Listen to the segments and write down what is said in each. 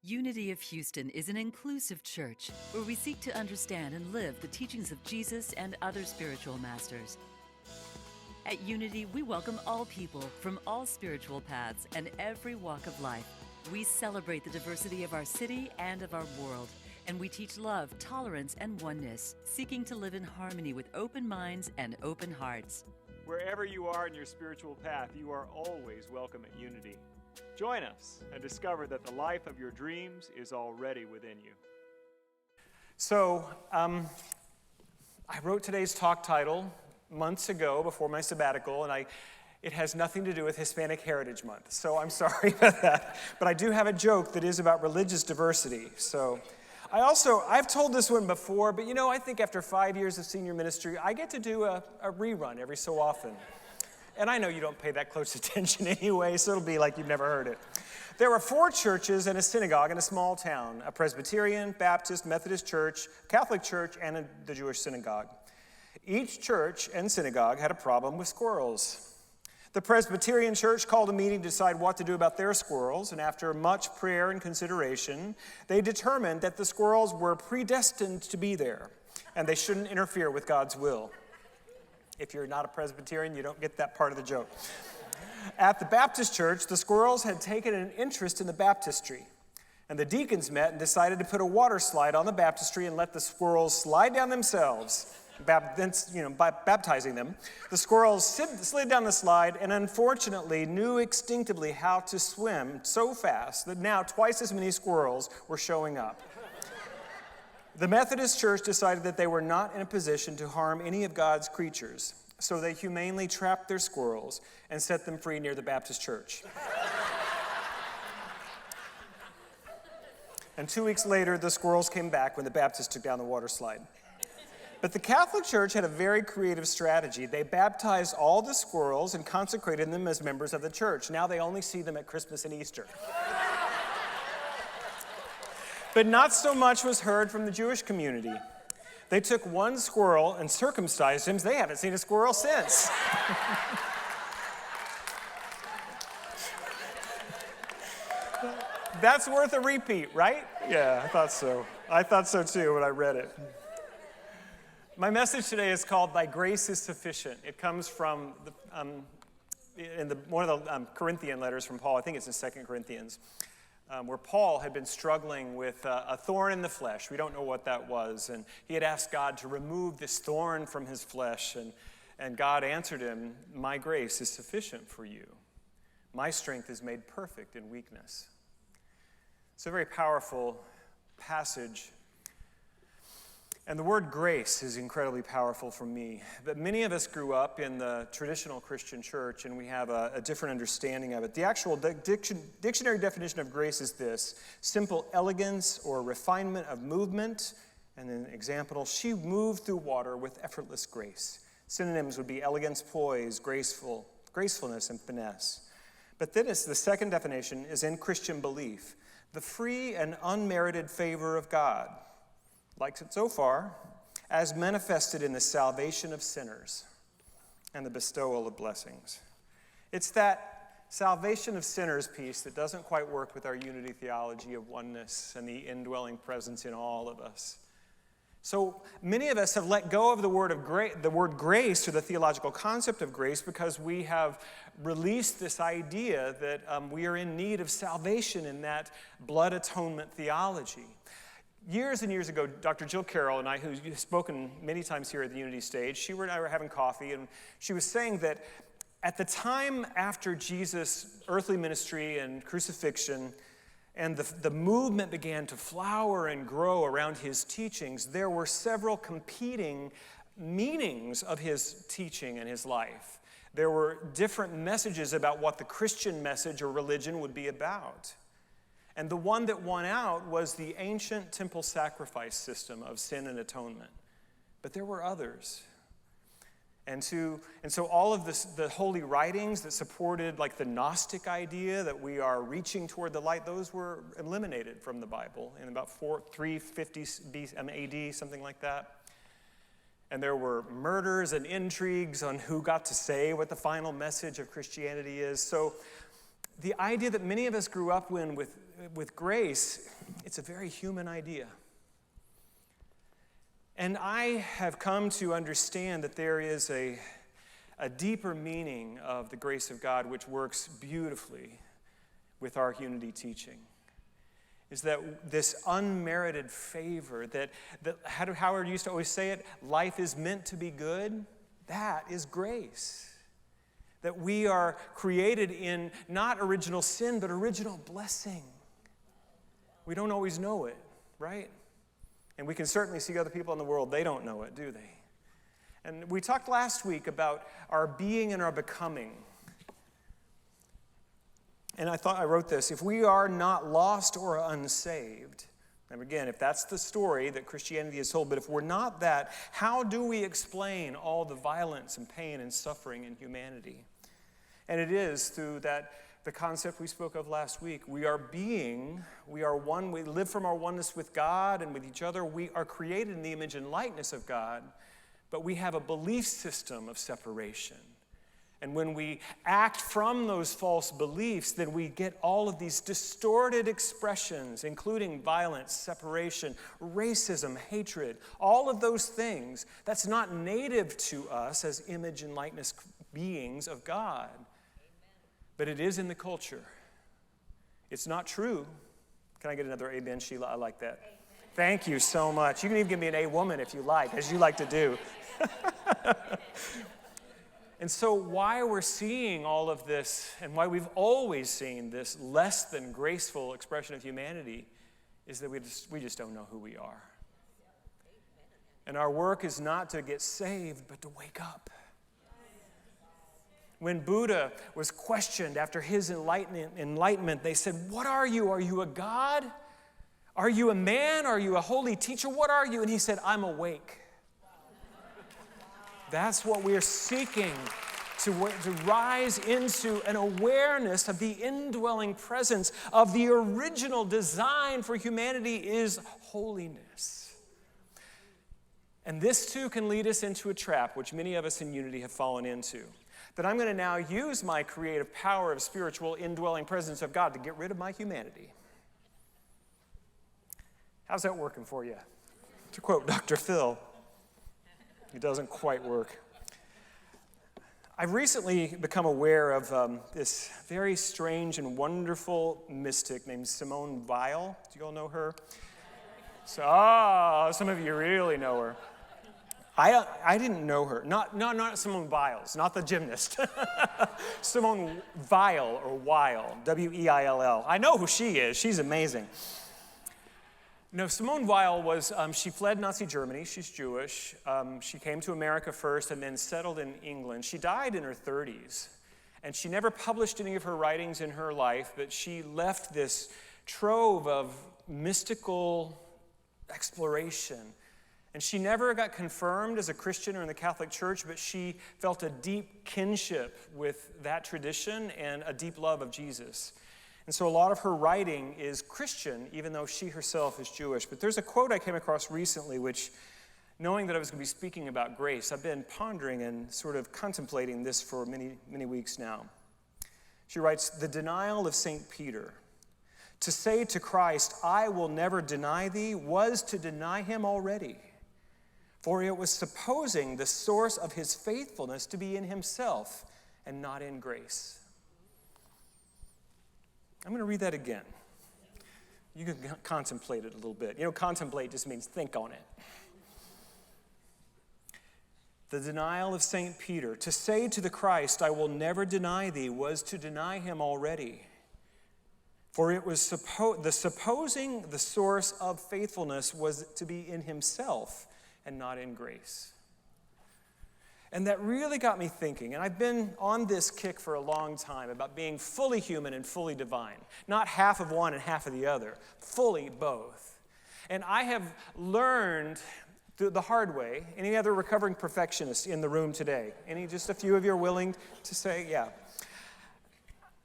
Unity of Houston is an inclusive church where we seek to understand and live the teachings of Jesus and other spiritual masters. At Unity, we welcome all people from all spiritual paths and every walk of life. We celebrate the diversity of our city and of our world, and we teach love, tolerance, and oneness, seeking to live in harmony with open minds and open hearts. Wherever you are in your spiritual path, you are always welcome at Unity. Join us and discover that the life of your dreams is already within you. So, I wrote today's talk title months ago before my sabbatical, and it has nothing to do with Hispanic Heritage Month, so I'm sorry about that. But I do have a joke that is about religious diversity. So, I've told this one before, but I think after 5 years of senior ministry, I get to do a rerun every so often. And I know you don't pay that close attention anyway, so it'll be like you've never heard it. There were 4 churches and a synagogue in a small town: a Presbyterian, Baptist, Methodist church, Catholic church, and the Jewish synagogue. Each church and synagogue had a problem with squirrels. The Presbyterian church called a meeting to decide what to do about their squirrels, and after much prayer and consideration, they determined that the squirrels were predestined to be there, and they shouldn't interfere with God's will. If you're not a Presbyterian, you don't get that part of the joke. At the Baptist church, the squirrels had taken an interest in the baptistry, and the deacons met and decided to put a water slide on the baptistry and let the squirrels slide down themselves, by baptizing them. The squirrels slid down the slide and unfortunately knew instinctively how to swim so fast that now twice as many squirrels were showing up. The Methodist Church decided that they were not in a position to harm any of God's creatures, so they humanely trapped their squirrels and set them free near the Baptist Church. And 2 weeks later, the squirrels came back when the Baptists took down the water slide. But the Catholic Church had a very creative strategy. They baptized all the squirrels and consecrated them as members of the church. Now they only see them at Christmas and Easter. But not so much was heard from the Jewish community. They took one squirrel and circumcised him. They haven't seen a squirrel since. That's worth a repeat, right? Yeah, I thought so. I thought so too when I read it. My message today is called "Thy Grace is Sufficient." It comes from one of the Corinthian letters from Paul. I think it's in 2 Corinthians. Where Paul had been struggling with a thorn in the flesh. We don't know what that was. And he had asked God to remove this thorn from his flesh. And God answered him, "My grace is sufficient for you. My strength is made perfect in weakness." It's a very powerful passage. And the word grace is incredibly powerful for me. But many of us grew up in the traditional Christian church, and we have a different understanding of it. The actual dictionary definition of grace is this: simple elegance or refinement of movement. And then example, she moved through water with effortless grace. Synonyms would be elegance, poise, gracefulness, and finesse. But then the second definition is in Christian belief: the free and unmerited favor of God, like it so far, as manifested in the salvation of sinners and the bestowal of blessings. It's that salvation of sinners piece that doesn't quite work with our unity theology of oneness and the indwelling presence in all of us. So many of us have let go of the word grace, or the theological concept of grace, because we have released this idea that we are in need of salvation in that blood atonement theology. Years and years ago, Dr. Jill Carroll and I, who's spoken many times here at the Unity stage, she and I were having coffee, and she was saying that at the time after Jesus' earthly ministry and crucifixion, and the movement began to flower and grow around his teachings, there were several competing meanings of his teaching and his life. There were different messages about what the Christian message or religion would be about. And the one that won out was the ancient temple sacrifice system of sin and atonement. But there were others. And so all of the holy writings that supported like the Gnostic idea that we are reaching toward the light, those were eliminated from the Bible in about 350 AD, something like that. And there were murders and intrigues on who got to say what the final message of Christianity is. So the idea that many of us grew up with grace, it's a very human idea. And I have come to understand that there is a deeper meaning of the grace of God which works beautifully with our unity teaching. Is that this unmerited favor that Howard used to always say it, life is meant to be good, that is grace. That we are created in not original sin, but original blessing. We don't always know it, right? And we can certainly see other people in the world, they don't know it, do they? And we talked last week about our being and our becoming. And I wrote this, if we are not lost or unsaved, and again, if that's the story that Christianity is told, but if we're not that, how do we explain all the violence and pain and suffering in humanity? And it is through the concept we spoke of last week. We are one, we live from our oneness with God and with each other. We are created in the image and likeness of God, but we have a belief system of separation. And when we act from those false beliefs, then we get all of these distorted expressions, including violence, separation, racism, hatred, all of those things. That's not native to us as image and likeness beings of God. Amen. But it is in the culture. It's not true. Can I get another amen, Sheila? I like that. Amen. Thank you so much. You can even give me an A-woman if you like, as you like to do. And so why we're seeing all of this, and why we've always seen this less than graceful expression of humanity, is that we just don't know who we are. And our work is not to get saved, but to wake up. When Buddha was questioned after his enlightenment, they said, "What are you? Are you a god? Are you a man? Are you a holy teacher? What are you?" And he said, "I'm awake." That's what we are seeking, to rise into an awareness of the indwelling presence of the original design for humanity is holiness. And this too can lead us into a trap, which many of us in unity have fallen into. That I'm going to now use my creative power of spiritual indwelling presence of God to get rid of my humanity. How's that working for you? To quote Dr. Phil, it doesn't quite work. I've recently become aware of this very strange and wonderful mystic named Simone Weil. Do you all know her? So, some of you really know her. I didn't know her. Not Simone Biles, not the gymnast. Simone Weil, or Weil, W-E-I-L-L. I know who she is. She's amazing. No, Simone Weil was, she fled Nazi Germany. She's Jewish. She came to America first and then settled in England. She died in her 30s. And she never published any of her writings in her life, but she left this trove of mystical exploration. And she never got confirmed as a Christian or in the Catholic Church, but she felt a deep kinship with that tradition and a deep love of Jesus. And so a lot of her writing is Christian, even though she herself is Jewish. But there's a quote I came across recently, which, knowing that I was going to be speaking about grace, I've been pondering and sort of contemplating this for many, many weeks now. She writes, "The denial of St. Peter. To say to Christ, 'I will never deny thee,' was to deny him already. For it was supposing the source of his faithfulness to be in himself and not in grace." I'm going to read that again. You can contemplate it a little bit. You know, contemplate just means think on it. The denial of St. Peter. To say to the Christ, "I will never deny thee," was to deny him already. For it was supposing the source of faithfulness was to be in himself and not in grace. And that really got me thinking, and I've been on this kick for a long time about being fully human and fully divine. Not half of one and half of the other, fully both. And I have learned the hard way. Any other recovering perfectionists in the room today? Just a few of you are willing to say, yeah.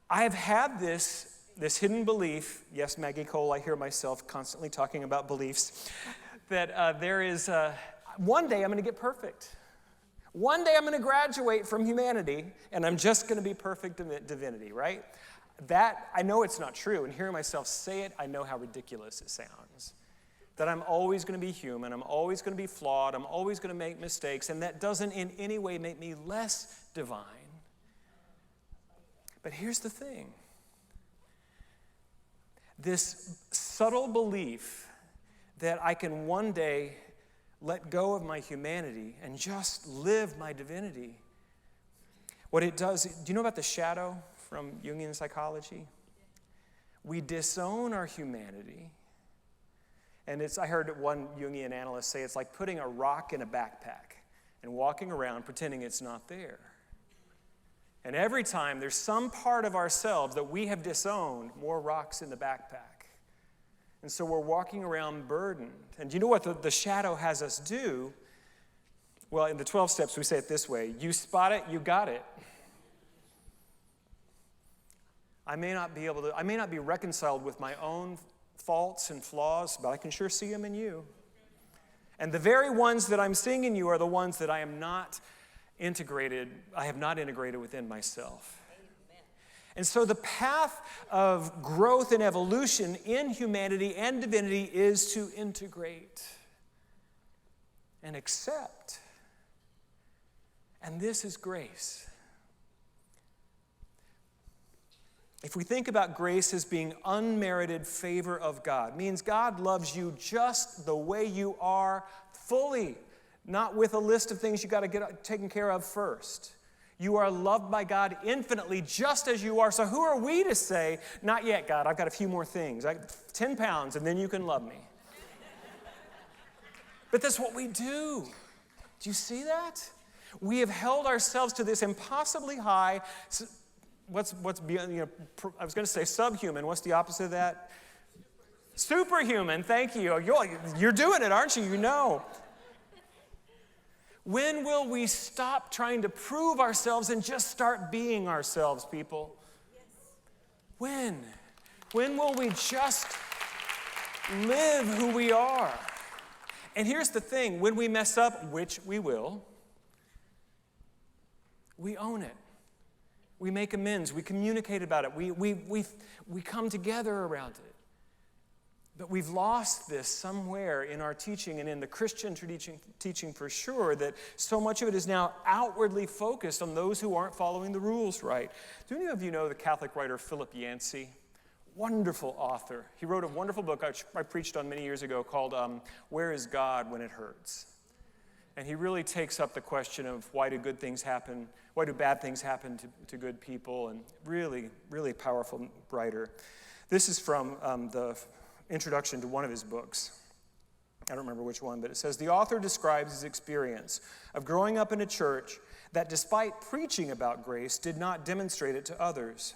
I have had this hidden belief, yes, Maggie Cole, I hear myself constantly talking about beliefs, that there is, one day I'm going to get perfect. One day I'm going to graduate from humanity, and I'm just going to be perfect divinity, right? that, I know it's not true. And hearing myself say it, I know how ridiculous it sounds. That I'm always going to be human, I'm always going to be flawed, I'm always going to make mistakes, and that doesn't in any way make me less divine. But here's the thing. This subtle belief that I can one day let go of my humanity and just live my divinity, what it does, do you know about the shadow from Jungian psychology? We disown our humanity. And I heard one Jungian analyst say it's like putting a rock in a backpack and walking around pretending it's not there. And every time there's some part of ourselves that we have disowned, more rocks in the backpack. And so we're walking around burdened. And you know what the shadow has us do? Well, in the 12 steps, we say it this way: you spot it, you got it. I may not be reconciled with my own faults and flaws, but I can sure see them in you. And the very ones that I'm seeing in you are the ones that I have not integrated within myself. Amen. And so the path of growth and evolution in humanity and divinity is to integrate and accept. And this is grace. If we think about grace as being unmerited favor of God, means God loves you just the way you are, fully, not with a list of things you got to get taken care of first. You are loved by God infinitely just as you are. So who are we to say, not yet, God, I've got a few more things. 10 pounds and then you can love me. But that's what we do. Do you see that? We have held ourselves to this impossibly high. What's beyond, I was going to say subhuman. What's the opposite of that? Superhuman. Thank you. You're doing it, aren't you? You know. When will we stop trying to prove ourselves and just start being ourselves, people? When? When will we just live who we are? And here's the thing. When we mess up, which we will, we own it. We make amends. We communicate about it. We come together around it. But we've lost this somewhere in our teaching and in the Christian teaching for sure, that so much of it is now outwardly focused on those who aren't following the rules right. Do any of you know the Catholic writer Philip Yancey? Wonderful author. He wrote a wonderful book I preached on many years ago called Where is God When It Hurts? And he really takes up the question of why do bad things happen to good people, and really, really powerful writer. This is from the introduction to one of his books. I don't remember which one, but it says, the author describes his experience of growing up in a church that, despite preaching about grace, did not demonstrate it to others.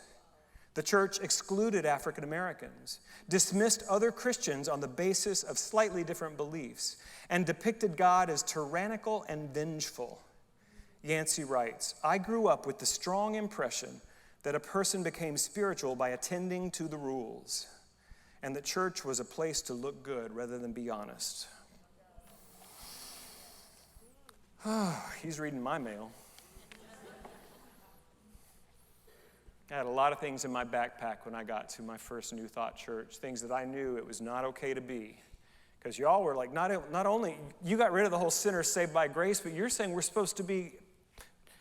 The church excluded African Americans, dismissed other Christians on the basis of slightly different beliefs, and depicted God as tyrannical and vengeful. Yancey writes, I grew up with the strong impression that a person became spiritual by attending to the rules, and that church was a place to look good rather than be honest. He's reading my mail. I had a lot of things in my backpack when I got to my first New Thought church, things that I knew it was not okay to be. Because y'all were like, not only, you got rid of the whole sinner saved by grace, but you're saying we're supposed to be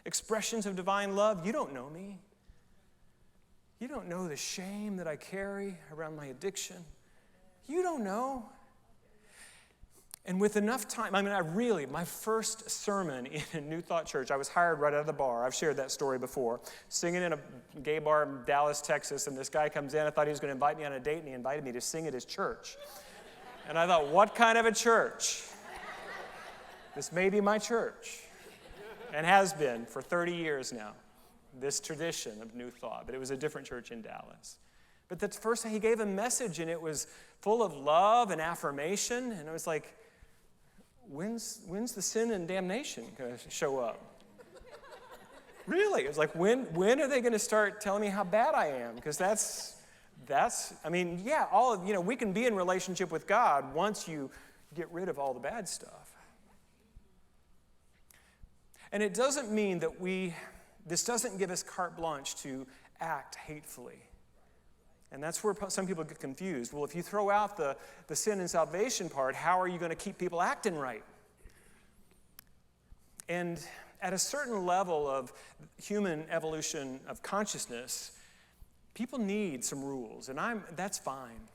expressions of divine love. You don't know me. You don't know the shame that I carry around my addiction. You don't know. And with enough time, my first sermon in a New Thought church, I was hired right out of the bar. I've shared that story before. Singing in a gay bar in Dallas, Texas, and this guy comes in. I thought he was going to invite me on a date, and he invited me to sing at his church. And I thought, what kind of a church? This may be my church, and has been for 30 years now, this tradition of New Thought. But it was a different church in Dallas. But the first time he gave a message, and it was full of love and affirmation, and I was like, when's the sin and damnation going to show up? Really? It was like, when are they going to start telling me how bad I am? Because we can be in relationship with God once you get rid of all the bad stuff. And it doesn't mean that this doesn't give us carte blanche to act hatefully. And that's where some people get confused. Well, if you throw out the sin and salvation part, how are you going to keep people acting right? And at a certain level of human evolution of consciousness, people need some rules, and that's fine.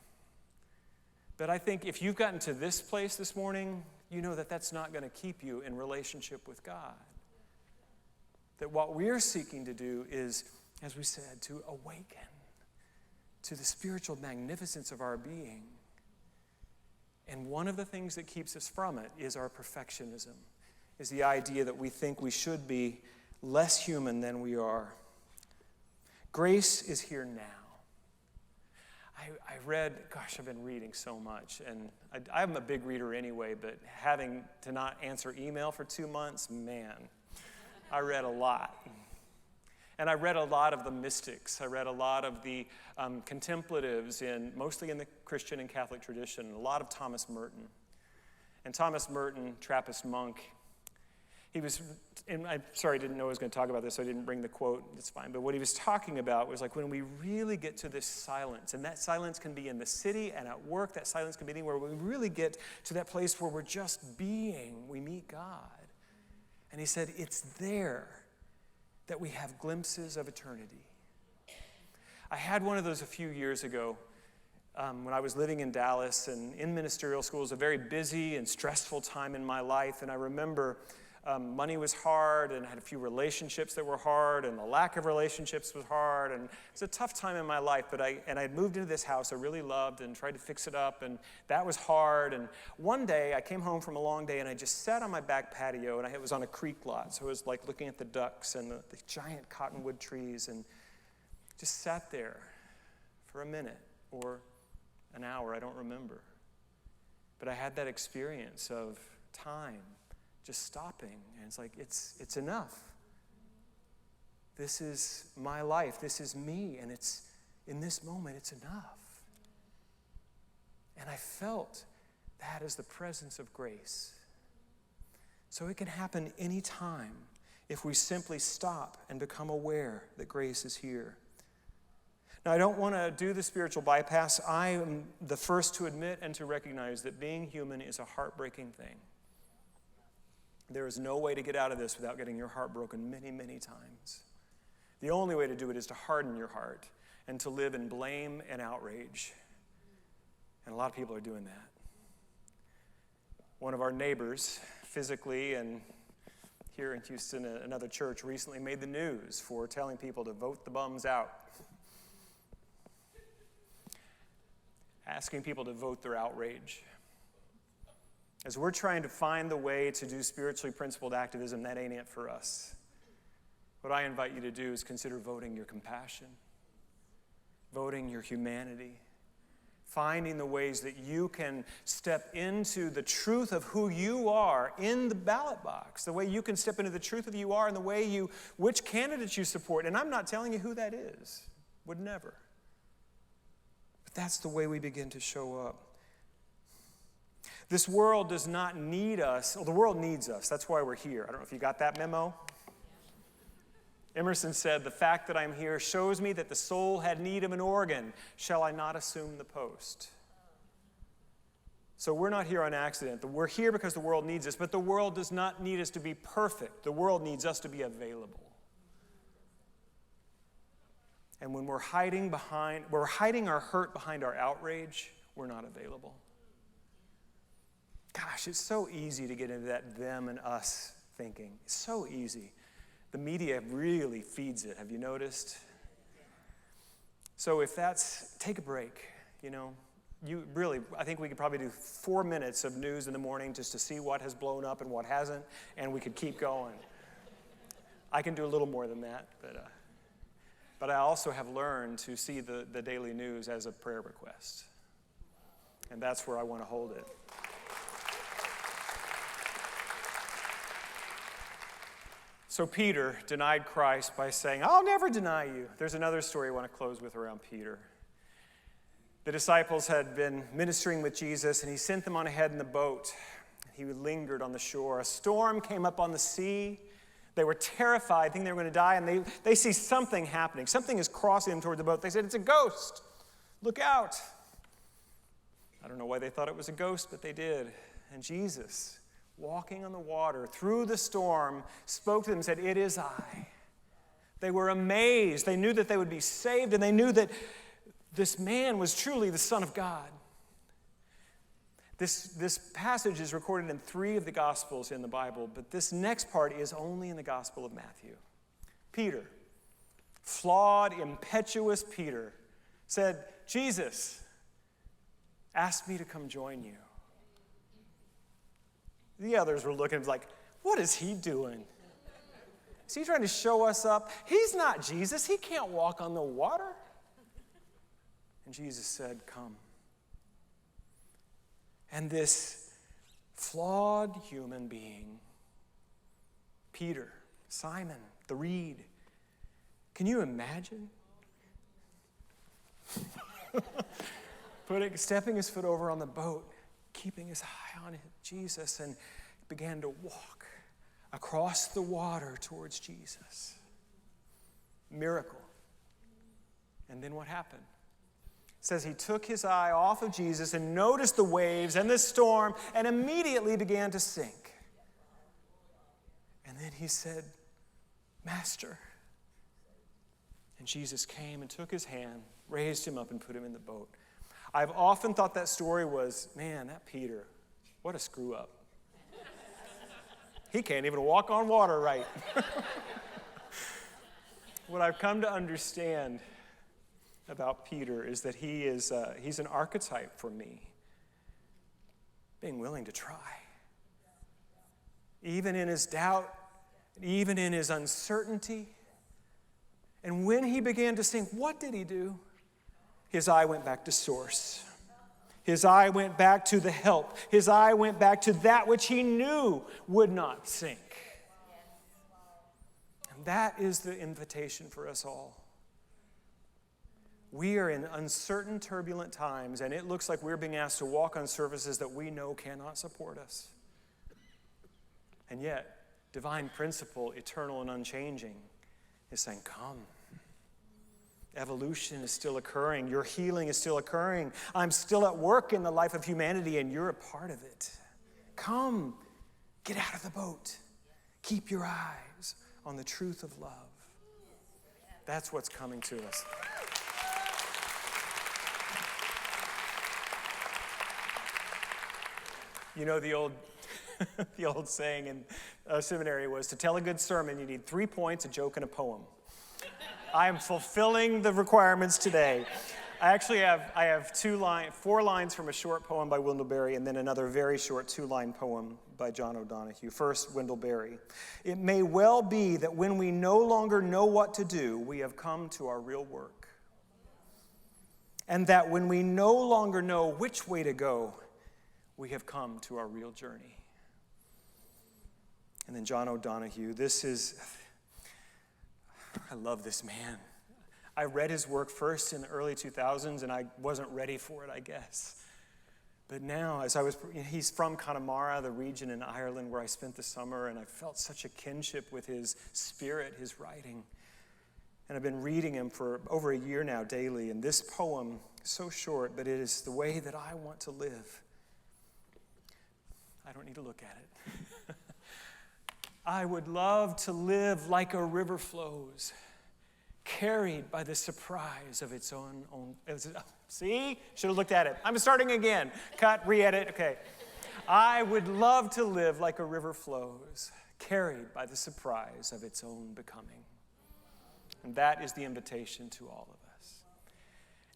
But I think if you've gotten to this place this morning, you know that that's not going to keep you in relationship with God. That what we're seeking to do is, as we said, to awaken to the spiritual magnificence of our being. And one of the things that keeps us from it is our perfectionism, is the idea that we think we should be less human than we are. Grace is here now. I read, I've been reading so much, and I'm a big reader anyway, but having to not answer email for 2 months, man, I read a lot. And I read a lot of the mystics. I read a lot of the contemplatives, mostly in the Christian and Catholic tradition, and a lot of Thomas Merton. And Thomas Merton, Trappist monk, and I'm sorry, I didn't know I was going to talk about this, so I didn't bring the quote. It's fine. But what he was talking about was like when we really get to this silence, and that silence can be in the city and at work, that silence can be anywhere, when we really get to that place where we're just being, we meet God. And he said, it's there that we have glimpses of eternity. I had one of those a few years ago when I was living in Dallas and in ministerial school. It was a very busy and stressful time in my life, and I remember money was hard, and I had a few relationships that were hard, and the lack of relationships was hard, and it was a tough time in my life. But I had moved into this house I really loved and tried to fix it up, and that was hard. And one day I came home from a long day, and I just sat on my back patio, and it was on a creek lot, so I was like looking at the ducks and the giant cottonwood trees, and just sat there for a minute or an hour, I don't remember. But I had that experience of time just stopping, and it's like, it's enough. This is my life, this is me, and it's in this moment, it's enough. And I felt that as the presence of grace. So it can happen anytime if we simply stop and become aware that grace is here. Now, I don't want to do the spiritual bypass. I am the first to admit and to recognize that being human is a heartbreaking thing. There is no way to get out of this without getting your heart broken many, many times. The only way to do it is to harden your heart and to live in blame and outrage. And a lot of people are doing that. One of our neighbors, physically, and here in Houston, another church recently made the news for telling people to vote the bums out. Asking people to vote their outrage. As we're trying to find the way to do spiritually principled activism, that ain't it for us. What I invite you to do is consider voting your compassion, voting your humanity, finding the ways that you can step into the truth of who you are in the ballot box, the way you can step into the truth of who you are and the way which candidates you support. And I'm not telling you who that is, would never. But that's the way we begin to show up. This world does not need us. Well, the world needs us. That's why we're here. I don't know if you got that memo. Emerson said, "The fact that I'm here shows me that the soul had need of an organ. Shall I not assume the post?" So we're not here on accident. We're here because the world needs us, but the world does not need us to be perfect. The world needs us to be available. And when we're hiding our hurt behind our outrage, we're not available. Gosh, it's so easy to get into that them and us thinking. It's so easy. The media really feeds it. Have you noticed? So take a break, I think we could probably do 4 minutes of news in the morning just to see what has blown up and what hasn't, and we could keep going. I can do a little more than that, but I also have learned to see the daily news as a prayer request. And that's where I want to hold it. So Peter denied Christ by saying, "I'll never deny you." There's another story I want to close with around Peter. The disciples had been ministering with Jesus, and he sent them on ahead in the boat. He lingered on the shore. A storm came up on the sea. They were terrified, thinking they were going to die, and they see something happening. Something is crossing them toward the boat. They said, "It's a ghost." Look out. I don't know why they thought it was a ghost, but they did. And Jesus, walking on the water through the storm, spoke to them and said, "It is I." They were amazed. They knew that they would be saved, and they knew that this man was truly the Son of God. This passage is recorded in 3 of the Gospels in the Bible, but this next part is only in the Gospel of Matthew. Peter, flawed, impetuous Peter, said, "Jesus asked me to come join you." The others were looking like, what is he doing? Is he trying to show us up? He's not Jesus. He can't walk on the water. And Jesus said, "Come." And this flawed human being, Peter, Simon, the reed, can you imagine? Stepping his foot over on the boat, keeping his eye on Jesus, and began to walk across the water towards Jesus. Miracle. And then what happened? It says he took his eye off of Jesus and noticed the waves and the storm and immediately began to sink. And then he said, "Master." And Jesus came and took his hand, raised him up, and put him in the boat. I've often thought that story was, man, that Peter, what a screw up. He can't even walk on water right. What I've come to understand about Peter is that he's an archetype for me. Being willing to try. Even in his doubt, even in his uncertainty. And when he began to sink, what did he do? His eye went back to source. His eye went back to the help. His eye went back to that which he knew would not sink. And that is the invitation for us all. We are in uncertain, turbulent times, and it looks like we're being asked to walk on surfaces that we know cannot support us. And yet, divine principle, eternal and unchanging, is saying, "Come." Evolution is still occurring. Your healing is still occurring. I'm still at work in the life of humanity, and you're a part of it. Come, get out of the boat. Keep your eyes on the truth of love. That's what's coming to us. You know, the old saying in seminary was, to tell a good sermon, you need 3 points, a joke, and a poem. I am fulfilling the requirements today. I have 4 lines from a short poem by Wendell Berry, and then another very short 2-line poem by John O'Donohue. First, Wendell Berry. "It may well be that when we no longer know what to do, we have come to our real work. And that when we no longer know which way to go, we have come to our real journey." And then John O'Donohue. I love this man. I read his work first in the early 2000s, and I wasn't ready for it, I guess. But now, he's from Connemara, the region in Ireland where I spent the summer, and I felt such a kinship with his spirit, his writing. And I've been reading him for over a year now daily, and this poem, so short, but it is the way that I want to live. I don't need to look at it. "I would love to live like a river flows, carried by the surprise of its own. See? Should have looked at it. I'm starting again. Cut, re-edit. Okay. "I would love to live like a river flows, carried by the surprise of its own becoming." And that is the invitation to all of us.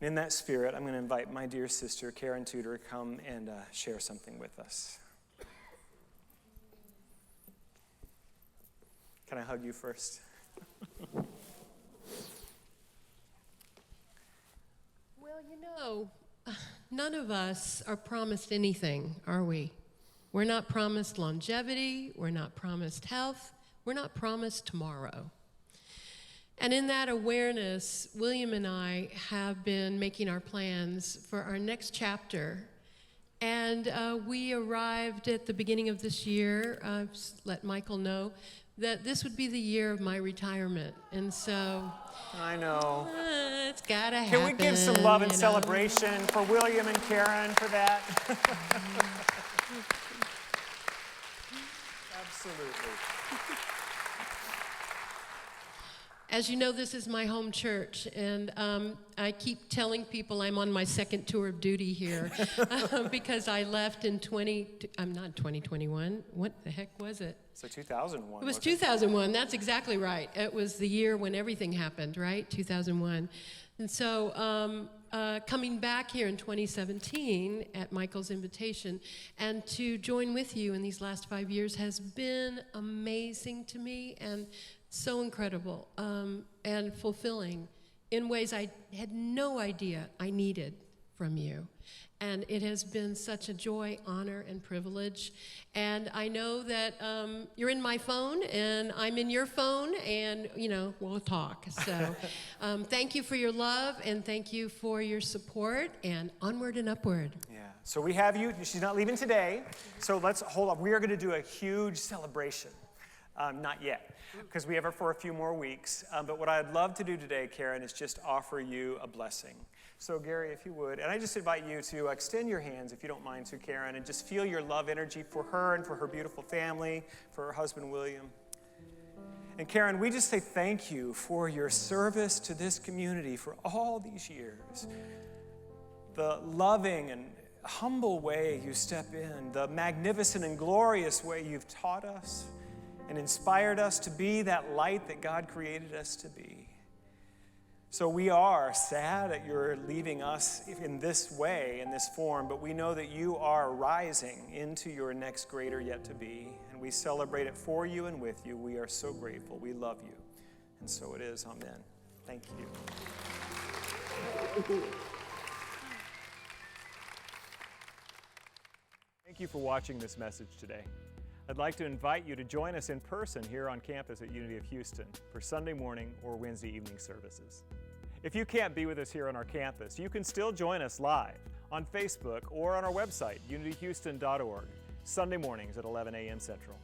And in that spirit, I'm going to invite my dear sister, Karen Tudor, to come and share something with us. Can I hug you first? Well, none of us are promised anything, are we? We're not promised longevity. We're not promised health. We're not promised tomorrow. And in that awareness, William and I have been making our plans for our next chapter. And we arrived at the beginning of this year, let Michael know, that this would be the year of my retirement. And so... I know. That's gotta happen. Can we give some love and you know? celebration for William and Karen for that? Absolutely. As you know, this is my home church, and I keep telling people I'm on my second tour of duty here because I left in 2021. What the heck was it? So 2001. It was 2001. That's exactly right. It was the year when everything happened, right? 2001. And so coming back here in 2017 at Michael's invitation and to join with you in these last 5 years has been amazing to me and so incredible and fulfilling in ways I had no idea I needed from you. And it has been such a joy, honor, and privilege. And I know that you're in my phone, and I'm in your phone, and, you know, we'll talk. So thank you for your love, and thank you for your support, and onward and upward. Yeah. So we have you. She's not leaving today. So let's hold up. We are going to do a huge celebration. Not yet, because we have her for a few more weeks. But what I'd love to do today, Karen, is just offer you a blessing. So Gary, if you would, and I just invite you to extend your hands, if you don't mind, to Karen, and just feel your love energy for her and for her beautiful family, for her husband, William. And Karen, we just say thank you for your service to this community for all these years. The loving and humble way you step in, the magnificent and glorious way you've taught us and inspired us to be that light that God created us to be. So we are sad that you're leaving us in this way, in this form, but we know that you are rising into your next greater yet to be, and we celebrate it for you and with you. We are so grateful. We love you. And so it is. Amen. Thank you. Thank you for watching this message today. I'd like to invite you to join us in person here on campus at Unity of Houston for Sunday morning or Wednesday evening services. If you can't be with us here on our campus, you can still join us live on Facebook or on our website, unityhouston.org, Sunday mornings at 11 a.m. Central.